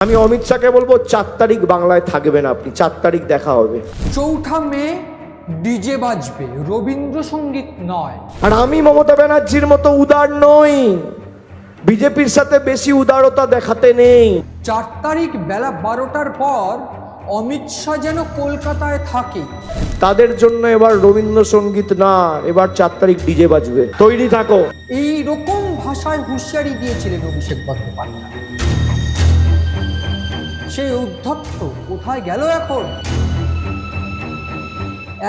আমি অমিত শাহকে বলবো 4 তারিখ বাংলায় থাকবেন আপনি, 4 তারিখ দেখা হবে। 4 মে ডিজে বাজবে, রবীন্দ্রসঙ্গীত নয়। আর আমি মমতা ব্যানার্জির মতো উদার নই, বিজেপির সাথে বেশি উদারতা দেখাতে নেই। 4 তারিখ বেলা 12টার পর অমিত শাহ যেন কলকাতায় থাকে। তাদের জন্য এবার রবীন্দ্রসঙ্গীত না, এবার 4 তারিখ ডিজে বাজবে, তৈরি থাকো। এই রকম ভাষায় হুঁশিয়ারি দিয়েছিলেন অভিষেক বন্দ্যোপাধ্যায়। সেই উদ্ধত্ত কোথায় গেল এখন?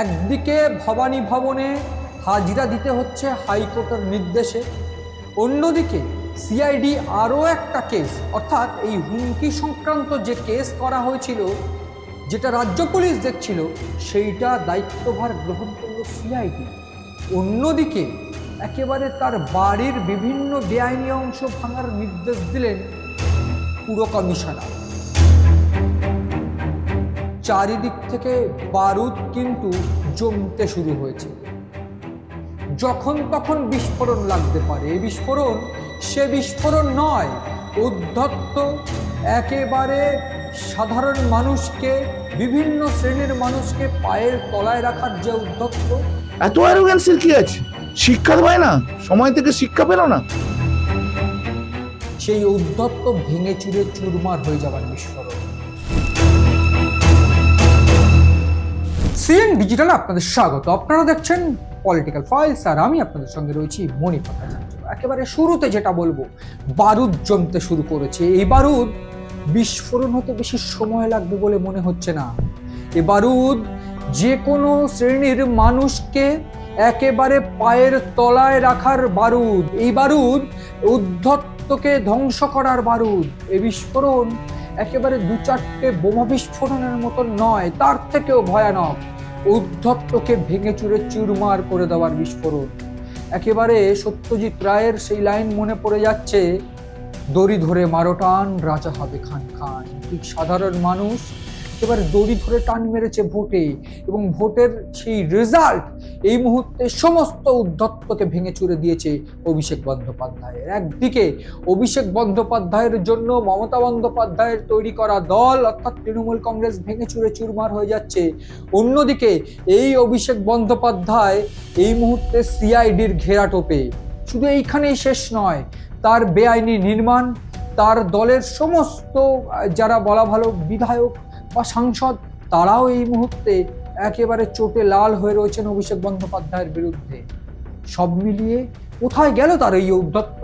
একদিকে ভবানী ভবনে হাজিরা দিতে হচ্ছে হাইকোর্টের নির্দেশে, অন্যদিকে সিআইডি আরও একটা কেস, অর্থাৎ এই হুমকি সংক্রান্ত যে কেস করা হয়েছিল, যেটা রাজ্য পুলিশ দেখছিল, সেইটা দায়িত্বভার গ্রহণ করলো সিআইডি। অন্যদিকে একেবারে তার বাড়ির বিভিন্ন বেআইনি অংশ ভাঙার নির্দেশ দিলেন পুর কমিশনার। চারিদিক থেকে বারুদ কিন্তু জমতে শুরু হয়েছে। যখন তখন বিস্ফোরণ লাগতে পারে। এই বিস্ফোরণ সে বিস্ফোরণ নয়, উদ্ধত্ত একেবারে সাধারণ মানুষকে, বিভিন্ন শ্রেণীর মানুষকে পায়ের তলায় রাখার যে উদ্ধত্ত। এত অ্যারোগ্যান্সের কি আছে? শিক্ষা হয় না, সময় থেকে শিক্ষা পেল না। সেই উদ্ধত্ত ভেঙে চুরে চুরমার হয়ে যাবার বিস্ফোরণ। সিএন ডিজিটালে আপনাদের স্বাগত। আপনারা দেখছেন পলিটিক্যাল ফাইলস, আর আমি আপনাদের সঙ্গে রয়েছি মণি ভট্টাচার্য। একেবারে শুরুতে যেটা বলবো, বারুদ জমতে শুরু করেছে। এই বারুদ বিস্ফোরণ হতে বেশি সময় লাগবে বলে মনে হচ্ছে না। এই বারুদ যে কোনো শ্রেণীর মানুষকে একেবারে পায়ের তলায় রাখার বারুদ। এই বারুদ উদ্ধত্তকে ধ্বংস করার বারুদ। এই বিস্ফোরণ একেবারে 2-4টে বোমা বিস্ফোরণের মতো নয়, তার থেকেও ভয়ানক। উদ্ধত্তকে ভেঙে চুরে চুরমার করে দেওয়ার বিস্ফোরণ। একেবারে সত্যজিৎ রায়ের সেই লাইন মনে পড়ে যাচ্ছে, দড়ি ধরে মারো টান, রাজা হবে খান খান। ঠিক সাধারণ মানুষ একেবারে দড়ি ধরে টান মেরেছে ভোটে, এবং ভোটের সেই রেজাল্ট এই মুহূর্তে সমস্ত উদ্ধত্তকে ভেঙে চুরে দিয়েছে অভিষেক বন্দ্যোপাধ্যায়ের। একদিকে অভিষেক বন্দ্যোপাধ্যায়ের জন্য মমতা বন্দ্যোপাধ্যায়ের তৈরি করা দল অর্থাৎ তৃণমূল কংগ্রেস ভেঙে চুরে চুরমার হয়ে যাচ্ছে। অন্যদিকে এই অভিষেক বন্দ্যোপাধ্যায় এই মুহূর্তে সিআইডির ঘেরাটোপে। শুধু এইখানেই শেষ নয়, তার বেআইনি নির্মাণ, তার দলের সমস্ত যারা বলা ভালো বিধায়ক বা সাংসদ, তারাও এই মুহূর্তে একেবারে চোটে লাল হয়ে রয়েছেন অভিষেক বন্দ্যোপাধ্যায়ের বিরুদ্ধে। সব মিলিয়ে কোথায় গেল তার এই উদ্ধত্ত?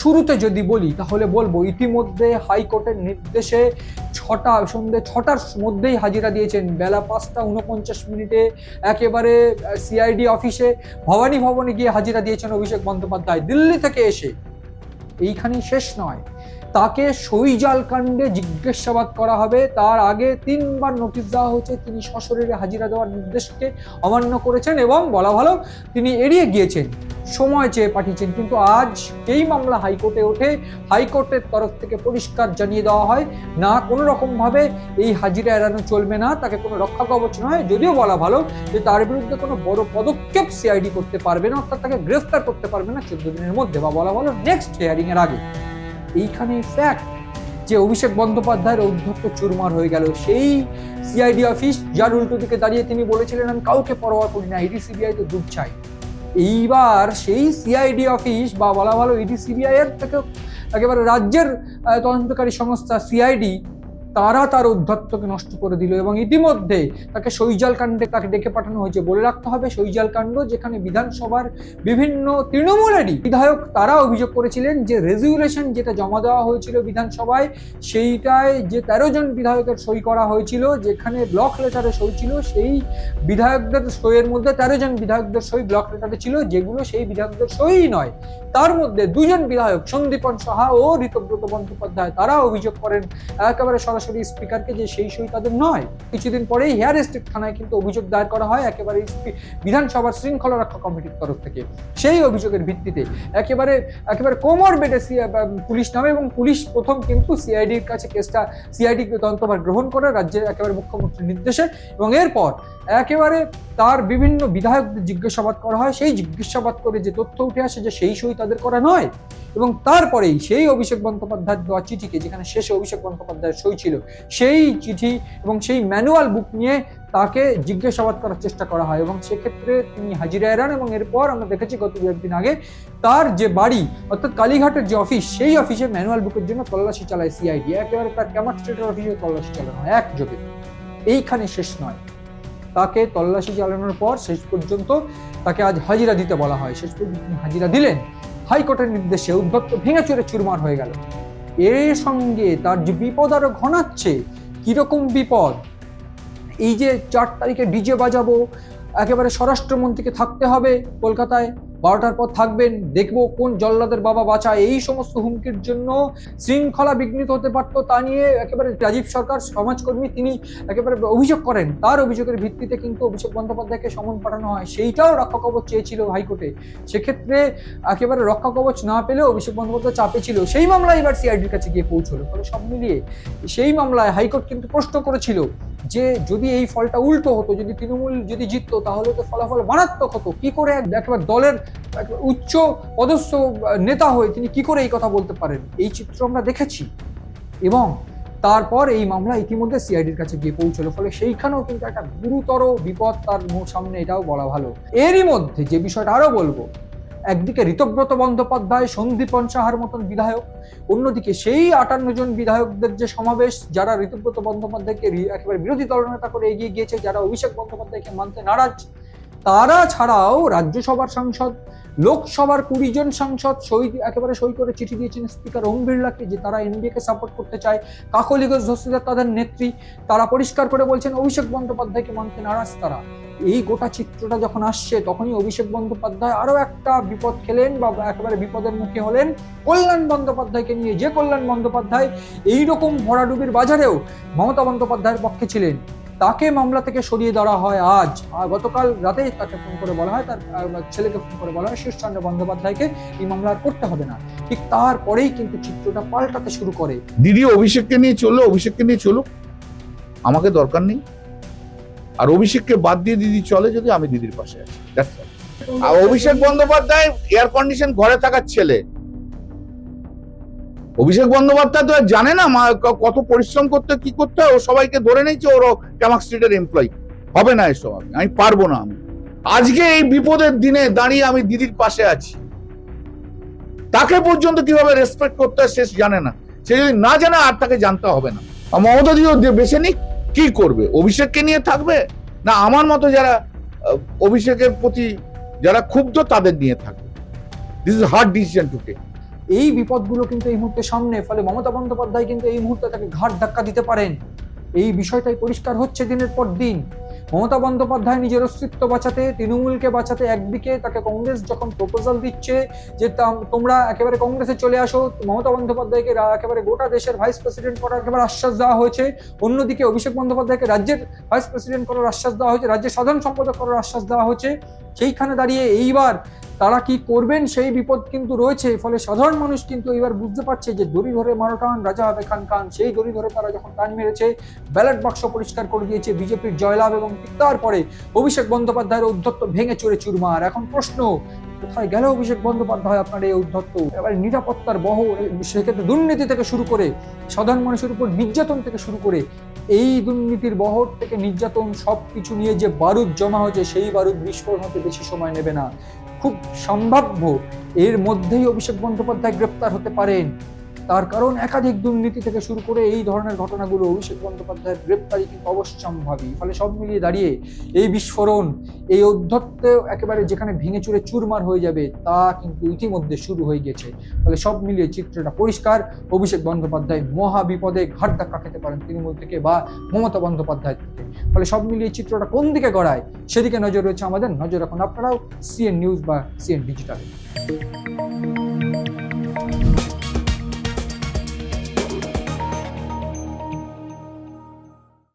শুরুতে যদি বলি তাহলে বলবো, ইতিমধ্যে হাইকোর্টের নির্দেশে সন্ধ্যে 6টার মধ্যেই হাজিরা দিয়েছেন। বেলা 5টা 49 একেবারে সিআইডি অফিসে ভবানী ভবনে গিয়ে হাজিরা দিয়েছেন অভিষেক বন্দ্যোপাধ্যায় দিল্লি থেকে এসে। এইখানেই শেষ নয়, তাকে শৈজাল কাণ্ডে জিজ্ঞাসাবাদ করা হবে। তার আগে 3বার নোটিশ দেওয়া হয়েছে। তিনি সশরীরে হাজিরা দেওয়ার নির্দেশকে অমান্য করেছেন এবং বলা ভালো তিনি এড়িয়ে গিয়েছেন, সময় চেয়ে পাঠিয়েছেন। কিন্তু আজ এই মামলা হাইকোর্টে ওঠে। হাইকোর্টের তরফ থেকে পরিষ্কার জানিয়ে দেওয়া হয়, না কোনো রকমভাবে এই হাজিরা এড়ানো চলবে না, তাকে কোনো রক্ষা কবচ নয়। যদিও বলা ভালো যে তার বিরুদ্ধে কোনো বড় পদক্ষেপ সিআইডি করতে পারবে না, অর্থাৎ তাকে গ্রেফতার করতে পারবে না 14 দিনের মধ্যে, বা বলা ভালো নেক্সট হিয়ারিং এর আগে। এইখানে ফ্যাক্ট যে অভিষেক বন্দ্যোপাধ্যায়ের উদ্ধত্ত চুরমার হয়ে গেল। সেই সিআইডি অফিস যার উল্টো দিকে দাঁড়িয়ে তিনি বলেছিলেন, আমি কাউকে পরোয়া করি না, ইডি সিবিআই তো দুধ চাই। এইবার সেই সিআইডি অফিস বা বলা ভালো ইডি সিবিআই এর থেকে একেবারে রাজ্যের তদন্তকারী সংস্থা সিআইডি, তারা তার উদ্ধত্তকে নষ্ট করে দিল এবং ইতিমধ্যে তাকে শৈজাল কাণ্ডে তাকে ডেকে পাঠানো হয়েছে। বলে রাখতে হবে, শৈজাল কাণ্ড যেখানে বিধানসভার বিভিন্ন তৃণমূলেরই বিধায়ক তারা অভিযোগ করেছিলেন যে রেজুলেশন যেটা জমা দেওয়া হয়েছিল বিধানসভায়, সেইটায় যে 13 জন বিধায়কের সই করা হয়েছিল, যেখানে ব্লক লেটারে সই ছিল, সেই বিধায়কদের সইয়ের মধ্যে 13 জন বিধায়কদের সই ব্লক লেটারে ছিল, যেগুলো সেই বিধায়কদের সই নয়। তার মধ্যে 2 জন বিধায়ক সন্দীপন সাহা ও ঋতব্রত বন্দ্যোপাধ্যায় তারা অভিযোগ করেন, একেবারে সরাসরি সরাসরি স্পিকারকে যে সেই সই তাদের নয়। কিছুদিন পরেই হেয়ার স্টেট থানায় কিন্তু অভিযোগ দায়ের করা হয় একেবারে বিধানসভার শৃঙ্খলা রক্ষা কমিটির তরফ থেকে। সেই অভিযোগের ভিত্তিতে একেবারে কোমর বেটে পুলিশ নামে এবং পুলিশ প্রথম কিন্তু সিআইডির কাছে কেসটা সিআইডি তদন্তভার গ্রহণ করে রাজ্যের একেবারে মুখ্যমন্ত্রীর নির্দেশে, এবং এরপর একেবারে তার বিভিন্ন বিধায়কদের জিজ্ঞাসাবাদ করা হয়। সেই জিজ্ঞাসাবাদ করে যে তথ্য উঠে আসে যে সেই সই তাদের করা নয়, এবং তারপরেই সেই অভিষেক বন্দ্যোপাধ্যায়ের দেওয়া চিঠিকে, যেখানে শেষে অভিষেক বন্দ্যোপাধ্যায়ের সই ছিল, সেই চিঠি এবং সেই ম্যানুয়াল বুক নিয়ে তাকে জিজ্ঞাসাবাদ করার চেষ্টা করা হয়, এবং সেক্ষেত্রে তিনি হাজিরা এড়ান। এবং এরপর আমরা দেখেছি গত দু একদিন আগে তার যে বাড়ি অর্থাৎ কালীঘাটের যে অফিস, সেই অফিসে ম্যানুয়াল বুকের জন্য তল্লাশি চালায় সিআইডি। একেবারে তার ক্যামার স্ট্রিটের অফিসে তল্লাশি চালানো হয় একযোগে। এইখানে শেষ নয়, তাকে তল্লাশি চালানোর পর শেষ পর্যন্ত তাকে আজ হাজিরা দিতে বলা হয়। শেষ পর্যন্ত হাজিরা দিলেন, হাইকোর্টের নির্দেশে উদ্ধত্ত ভেঙে চুরে চুরমার হয়ে গেল। এর সঙ্গে তার যে বিপদ আরো ঘনাচ্ছে। কিরকম বিপদ? এই যে 4 তারিখে ডিজে বাজাবো, একেবারে স্বরাষ্ট্রমন্ত্রীকে থাকতে হবে কলকাতায়, 12টার পর থাকবেন, দেখবো কোন জল্লাদের বাবা বাঁচায়, এই সমস্ত হুমকির জন্য শৃঙ্খলা বিঘ্নিত হতে পারত, তা নিয়ে একেবারে রাজীব সরকার সমাজকর্মী তিনি একেবারে অভিযোগ করেন। তার অভিযোগের ভিত্তিতে কিন্তু অভিষেক বন্দ্যোপাধ্যায়কে সমন পাঠানো হয়। সেইটাও রক্ষা কবচ চেয়েছিল হাইকোর্টে। সেক্ষেত্রে একেবারে রক্ষা কবচ না পেলেও অভিষেক বন্দ্যোপাধ্যায় চাপে ছিল। সেই মামলা এবার সিআইডির কাছে গিয়ে পৌঁছলো। ফলে সব মিলিয়ে সেই মামলায় হাইকোর্ট কিন্তু প্রশ্ন করেছিল যে যদি এই ফলটা উল্টো হতো, যদি তৃণমূল যদি জিততো, তাহলে তো ফলাফল মারাত্মক হতো। কি করে একেবারে দলের উচ্চ পদস্থ নেতা হয়ে তিনি কি করে এই কথা বলতে পারেন? এই চিত্র আমরা দেখেছি। এবং তারপর এই মামলা ইতিমধ্যে সিআইডির কাছে গিয়ে পৌঁছলো। ফলে সেইখানেও কিন্তু একটা গুরুতর বিপদ তার সামনে, এটাও বলা ভালো। এরই মধ্যে যে বিষয়টা আরো বলবো, একদিকে ঋতব্রত বন্দ্যোপাধ্যায়, সন্দীপন সাহার মতন বিধায়ক, অন্যদিকে সেই 58 জন বিধায়কদের যে সমাবেশ, যারা ঋতব্রত বন্দ্যোপাধ্যায়কে একেবারে বিরোধী দলনেতা করে এগিয়ে গিয়েছে, যারা অভিষেক বন্দ্যোপাধ্যায়কে মানতে নারাজ, তারা ছাড়াও রাজ্যসভার সাংসদ, লোকসভার 20 জন সাংসদ সই করে চিঠি দিয়েছেন স্পিকার ওম বিড়লাকে যে তারা এনডিএকে সাপোর্ট করতে চায়। কাকলি ঘোষ দস্তিদার তাদের নেত্রী, তারা পরিষ্কার করে বলছেন অভিষেক বন্দ্যোপাধ্যায়কে মানতে নারাজ তারা। এই গোটা চিত্রটা যখন আসছে, তখনই অভিষেক বন্দ্যোপাধ্যায় আরো একটা বিপদ খেলেন বা একেবারে বিপদের মুখে হলেন কল্যাণ বন্দ্যোপাধ্যায়কে নিয়ে। যে কল্যাণ বন্দ্যোপাধ্যায় এইরকম ভরাডুবির বাজারেও মমতা বন্দ্যোপাধ্যায়ের পক্ষে ছিলেন, তাকে মামলা থেকে সরিয়ে দেওয়া হয় আজ। গতকাল রাতেই তাকে ফোন করে বলা হয়, তার ছেলেকে ফোন করে বলা হয় শীর্ষচন্দ্র বন্দ্যোপাধ্যায়কে এই মামলা আর করতে হবে না। ঠিক তারপরেই কিন্তু চিত্রটা পাল্টাতে শুরু করে। দিদি অভিষেককে নিয়ে চলো, আমাকে দরকার নেই। আর অভিষেককে বাদ দিয়ে দিদি চলে যদি, আমি দিদির পাশে আছি। আর অভিষেক বন্দ্যোপাধ্যায় এয়ার কন্ডিশন ঘরে থাকার ছেলে। অভিষেক বন্দ্যোপাধ্যায় তো জানে না কত পরিশ্রম করতে, কি করতে হয়। ও সবাইকে ধরে নিয়েছে ওর ক্যামাক স্ট্রিটের এমপ্লয়ি। হবে না এসব, আমি পারবো না। আমি আজকে এই বিপদের দিনে দাঁড়িয়ে আমি দিদির পাশে আছি। তাকে পর্যন্ত কিভাবে রেসপেক্ট করতে হয় সে জানে না। সে যদি না জানে আর তাকে জানতে হবে না। মমতা দিও বেছে নিক, কি করবে? অভিষেককে নিয়ে থাকবে না আমার মতো যারা অভিষেকের প্রতি যারা ক্ষুব্ধ তাদের নিয়ে থাকবে? This is hard decision to take. এই বিপদগুলো কিন্তু এই মুহূর্তে সামনে। ফলে মমতা বন্দ্যোপাধ্যায় কিন্তু এই মুহূর্তে তাকে ঘাট ধাক্কা দিতে পারেন। এই বিষয়টাই পরিষ্কার হচ্ছে দিনের পর দিন। মমতা বন্দ্যোপাধ্যায় নিজের অস্তিত্ব বাঁচাতে, তৃণমূলকে বাঁচাতে একদিকে তাকে কংগ্রেস যখন প্রপোজাল দিচ্ছে যে তোমরা একেবারে কংগ্রেসে চলে আসো, মমতা বন্দ্যোপাধ্যায়কে একেবারে গোটা দেশের ভাইস প্রেসিডেন্ট করার একেবারে আশ্বাস দেওয়া হয়েছে। অন্যদিকে অভিষেক বন্দ্যোপাধ্যায়কে রাজ্যের ভাইস প্রেসিডেন্ট করার আশ্বাস দেওয়া হয়েছে, রাজ্যের সাধারণ সম্পাদক করার আশ্বাস দেওয়া হয়েছে। সেইখানে দাঁড়িয়ে এইবার তারা কি করবেন সেই বিপদ কিন্তু রয়েছে। ফলে সাধারণ মানুষ কিন্তু এবার বুঝতে পারছে যে দড়ি ধরে মারো টান, রাজা হবে খান খান। সেই দড়ি ধরে তারা যখন টান মেরেছে, ব্যালট বাক্স পরিষ্কার করে দিয়েছে, বিজেপির জয়লাভ। এবং তারপরে অভিষেক বন্দ্যোপাধ্যায়ের ঔদ্ধত্য ভেঙে চুরে চুরমার। এখন প্রশ্ন, কোথায় গেল অভিষেক বন্দ্যোপাধ্যায়? আপনার এই ঔদ্ধত্য, এবার নিরাপত্তার বহর, সেক্ষেত্রে দুর্নীতি থেকে শুরু করে সাধারণ মানুষের উপর নির্যাতন থেকে শুরু করে, এই দুর্নীতির বহর থেকে নির্যাতন সবকিছু নিয়ে যে বারুদ জমা হয়েছে, সেই বারুদ বিস্ফোরণ হতে বেশি সময় নেবে না। খুব সম্ভাব্য এর মধ্যেই অভিষেক বন্দ্যোপাধ্যায় গ্রেপ্তার হতে পারেন। তার কারণ একাধিক দুর্নীতি থেকে শুরু করে এই ধরনের ঘটনাগুলো অভিষেক বন্দ্যোপাধ্যায়ের গ্রেপ্তারি কিন্তু অবশ্যম্ভাবী। ফলে সব মিলিয়ে দাঁড়িয়ে এই বিস্ফোরণ, এই ঔদ্ধত্য একেবারে যেখানে ভেঙে চুরে চুরমার হয়ে যাবে, তা কিন্তু ইতিমধ্যে শুরু হয়ে গেছে। ফলে সব মিলিয়ে চিত্রটা পরিষ্কার, অভিষেক বন্দ্যোপাধ্যায় মহা বিপদে ঘাট ধাক্কা খেতে পারেন তৃণমূল থেকে বা মমতা বন্দ্যোপাধ্যায় থেকে। ফলে সব মিলিয়ে চিত্রটা কোন দিকে গড়ায় সেদিকে নজর রয়েছে আমাদের। নজর রাখুন আপনারাও সিএন নিউজ বা সিএন ডিজিটালে।